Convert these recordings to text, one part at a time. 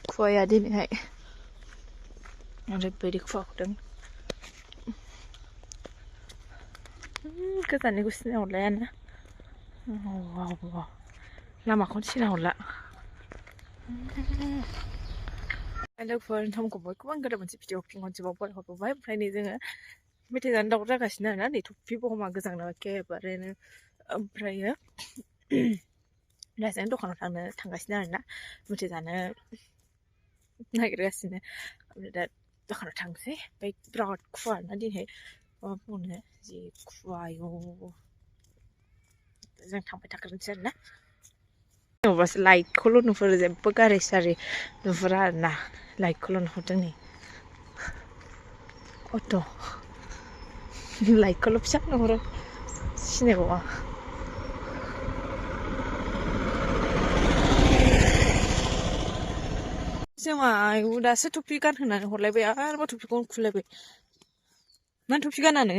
खुवाया दिनैहाय ओरैबायदि खुवा खुदों गोजाननिखौ सिनायहरलायानो लामाखौनो सिनायहरला लोगोफोर नोंथांमोनखौ बयखौबो आं गोदान मोनसे भिडिअ फिन खनसेबाव फरायहरबावबाय ओमफ्राय नै जोङो मेथाइ जानो दावराव जागासिनो आरोना नै थफि बहमा गोजांनो एखेबारेनो ओमफ्रायो दा जों दखानाव थांगासिनो आरोना मेथाइ जानो नागिरगासिनो ओमफ्राय दा दखानाव थांसै ओमफ्राय बिराद खुवा ना दिनैहाय मा बुंनो जि खुवायो जों थांबाय थाग्रोनोसै आरोना अब्लासो लाइटखौल' नुहुरो जेबो गारि सारि नुहुरा आरोना लाइटखौल' नुहुरदों नै अट' लाइटखौल' फिसा नुहुरो सिनायबावा जोंहा आयु दासो टफि गानहोनानै हरलायबाय आरोबाव टफिखौनो खुलायबाय मानो टफि गानानो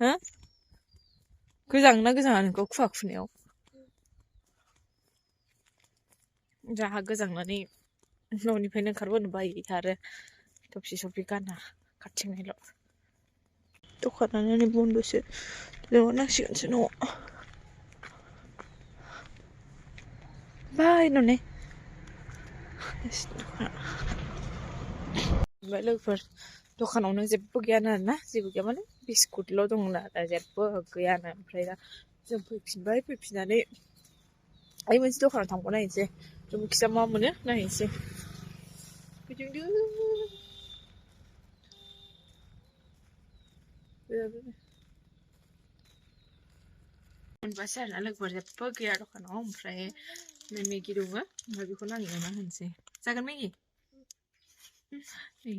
हो गोजाङा नोंखौ खुवा खुनायाव जाहा गोजांनानै न'निफ्रायनो ओंखारबोनो बायो आरो टफि सफि गाना खाथिंनायल' दखानानो बन्दसो लिंहरनांसिगोनसो न'आव बाय न'ने ओमफ्राय लोगोफोर दखानावनो जेबो गैयानो आरोना जेबो गैया माने बिस्कुटल' दं आरो जेबो गैयानो ओमफ्राय दा जों फैफिनबाय फैफिननानै आइ मोनसे दखानाव थांबाव नायनोसै जमुखिसा मा मोनो नायनोसै फैदोंदो मोनबासै आरोना लोगोफोर जेबो गैया दखानाव ओमफ्राय मेगि दङ ओमफ्राय बेखौनो आं एवना होनोसै जागोन मेगि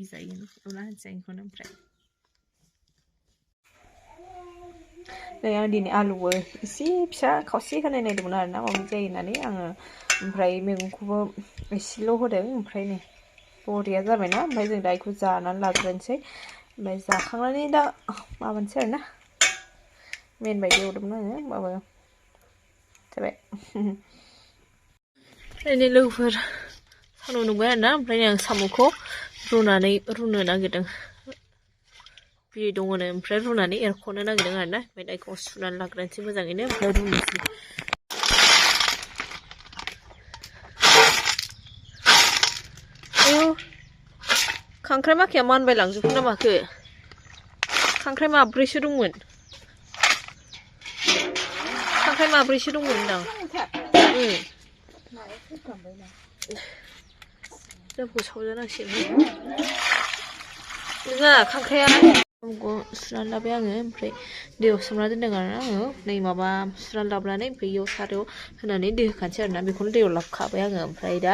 जायो एवना होनोसै बेखौनो ओमफ्राय नै आं दिनै आलुबो एसे फिसा खावसे होनाय नायदोंमोन आरोना माबा जायो होननानै आङो ओमफ्राय मैगंखौबो एसेल' होदों ओमफ्राय नै बरिया जाबायना ओमफ्राय जों दा बेखौ जानानै लाग्रोनोसै ओमफ्राय जाखांनानै दा माबानोसै आरोना मेन बायदि एवदोंमोन आङो होमबाबो जाबाय ओमफ्राय नै लोगोफोर सानाव नुबाय आरोना ओमफ्राय आं साम'खौ रुनो नागिरदों बिदै दङनो ओमफ्राय रुनानै एरख'नो नागिरदों आरोना ओमफ्राय दा बेखौ सुनानै लाग्रोनोसै मोजाङैनो ओमफ्राय रुनोसै आयौ खांख्राइ माखाया मानबाय लांजोबखो ना माखो खांख्राइ माब्रैसो दंमोन होनदां जोंखौ सावजानांसिगोन नङा खांख्राइया सुनानै लाबाय आङो ओमफ्राय दैयाव सोमना दोनदों आरोना आङो नै माबा सुनानै लाबोनानै ओमफ्राय बेयाव सारायाव होनानै दै होखानोसै आरोना बेखौनो दैयाव लाबोखाबाय आङो ओमफ्राय दा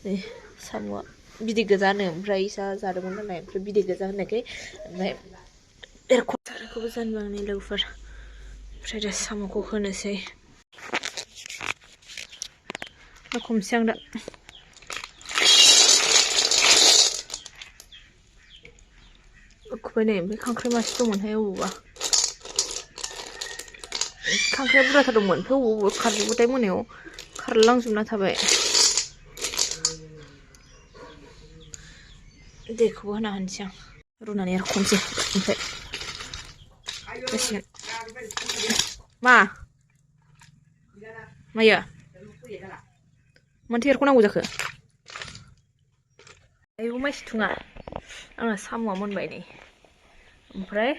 नै साम'आ बिदै गोजानो ओमफ्राय इसा जादोंमोन नालाय ओमफ्राय बिदै गोजा होननायखाय ओमफ्राय एरख'बो जानबा आंनि लोगोफोर ओमफ्राय दा साम'खौ होनोसै खमसै आं दा खुबाय नै ओमफ्राय खांख्राइ मासे दंमोनहाय अबावबा खांख्राइया बुरजाथार दंमोन ओमफ्राय अबावबा खारजोब्बाथाय मोनायाव खारलांजोबना थाबाय दैखौबो होना होनोसै आं रुनानै एरख'नोसै ओमफ्राय जासिगोन मायो मानोथो एरख'नांगौ जाखो आयौ माइसि थुङा आंना साम'आ मोनबाय नै ओमफ्राय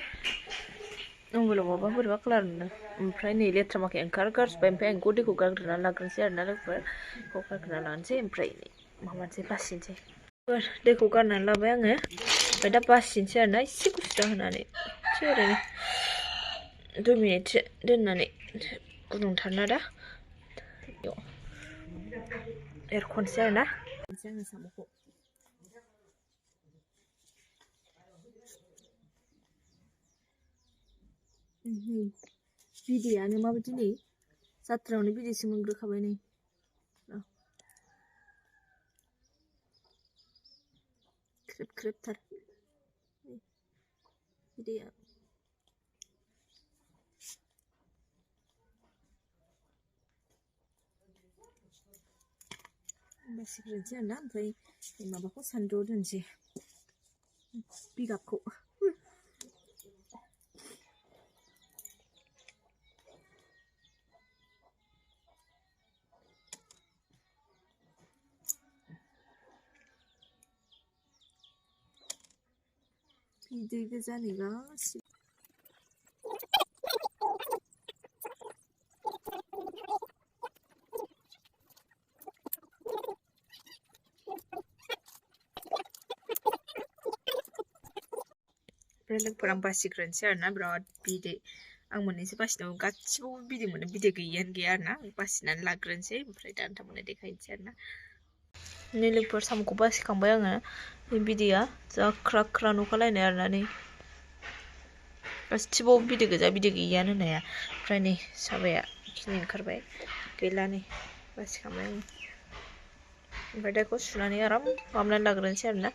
मबाइलाव माबा बोरैबा कालार नुदों ओमफ्राय नै लेथ्रा माखाया ओंखारगारजोब्बाय ओमफ्राय आं बेखौ दैखौ गारग्रोनानै लाग्रोनोसै आरोना लोगोफोर बेखौ गारग्रोना लानोसै ओमफ्राय माबानोसै बासिनोसै दैखौ गारनानै लाबाय आङो ओमफ्राय दा बासिनोसै आरोना एसे गुसु जाहोनानै एसे ओरैनो 2 मिनिटसो दोननानै गुदुंथारना दा एरख'नोसै आरोना आङो साम'खौ बिदैयानो माबायदि नै जात्रायावनो बिदैसो मोनग्रोखाबाय नै ख्रेब ख्रेबथार बिदैया बासिग्रोनोसै आरोना ओमफ्राय माबाखौ सान्दुआव दोनसै बिगाबखौ बिदै गोजा नै गासिबो लोगोफोर आं बासिग्रोनोसै आरोना बिराद बिदै आं मोननैसो बासिनायाव गासिबो बिदै मोनो बिदै गैयैयानो गैया आरोना बासिनानै लाग्रोनोसै ओमफ्राय दा नोंथांमोननो देखायनोसै आरोना नै लोगोफोर साम'खौ बासिखांबाय आङो बिदैया जा ख्रा ख्रा नुखालायनाय आरोना नै गासिबो बिदै गोजा बिदै गैयैयानो होननाया ओमफ्राय नै साबाया खिनि ओंखारबाय गैला नै बासिखांबाय आङो ओमफ्राय दा बेखौ सुनानै आराम खालामनानै लाग्रोनोसै आरोना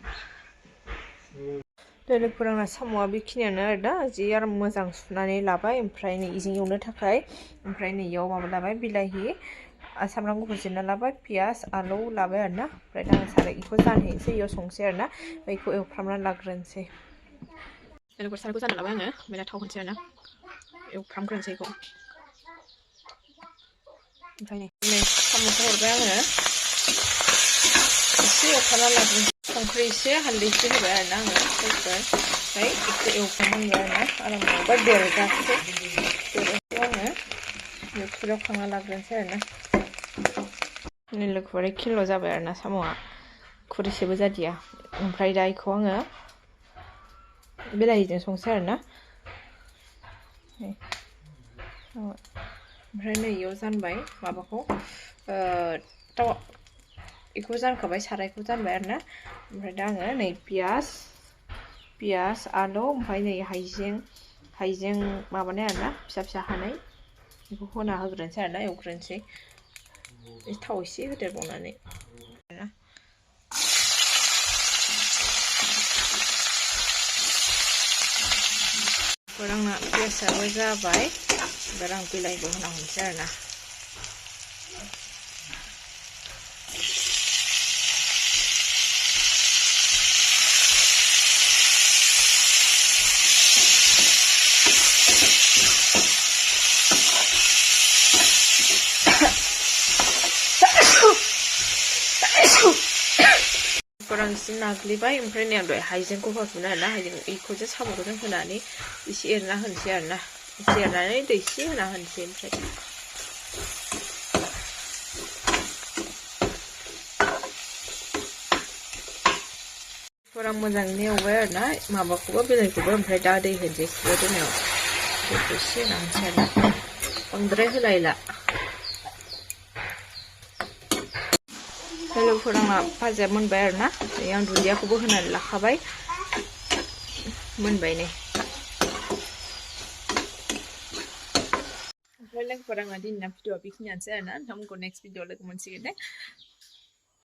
लोगोफोर आंना साम'आ बेखिनियानो आरो दा जि आराम मोजां सुनानै लाबाय ओमफ्राय नै इजों एवनो थाखाय ओमफ्राय नै इयाव माबा लाबाय बिलाहि सामब्राम गुफुर जिरना लाबाय पियास आलु लाबाय आरोना ओमफ्राय दा आं सारायखौ जानहैनोसै इयाव संसै आरोना बेखौ एवफ्रामनानै लाग्रोनोसै लोगोफोर सारायखौ जानना लाबाय आङो ओमफ्राय दा थाव होनोसै आरोना एवफ्रामग्रोनोसै बेखौ ओमफ्राय नै साम'खौ हरबाय आङो एसे एवफ्रामना लाग्रोनोसै संख्रि एसे हालदै एसे होबाय आरोना आङो ओमफ्राय एसे एवफ्रामनांगौ आरोना आराम माबा देरजासे देरजासे आङो खुरैयाव खांना लाग्रोनोसै आरोना नै लोगोफोर किल' जाबाय आरोना साम'आ खुरैसेबो जादिया ओमफ्राय दा बेखौ आङो बिलाहिजों संसै आरोना ओमफ्राय नै इयाव जानबाय माबाखौ थावा बेखौ जानखाबाय सारायखौ जानबाय आरोना ओमफ्राय दा आङो नै पियास आलु ओमफ्राय नै हाइजें माबानाय आरोना फिसा फिसा हानाय बेखौ होना होग्रोनोसै आरोना एवग्रोनोसै थाव एसे होदेरबावनानै आंना पियासाबो जाबाय ओमफ्राय आं बिलाहिखौ होना हरनोसै आरोना आं एसे नाग्लिबाय ओमफ्राय नै आं दहाय हाइजेंखौ होफिनो आरोना हाइजें बेखौसो साम'खौजों होनानै एसे एरना होनोसै आरोना एसे एरनानै दै एसे होना होनोसै ओमफ्राय आं मोजाङैनो एवबाय आरोना माबाखौबो बिलाइखौबो ओमफ्राय दा दै होनोसै सिगां दोननायाव दैखौ एसे होना होनोसै आरोना बांद्राय होलायला लोगोफोर आंना भाजाया मोनबाय आरोना आं दुन्दियाखौबो होनानै लाखाबाय मोनबाय नै ओमफ्राय लोगोफोर आंना दिनैना भिडिअआ बेखिनियानोसै आरोना नोंथांमोनखौ नेक्स्ट भिडिअआव लोगो मोनसिगोन दे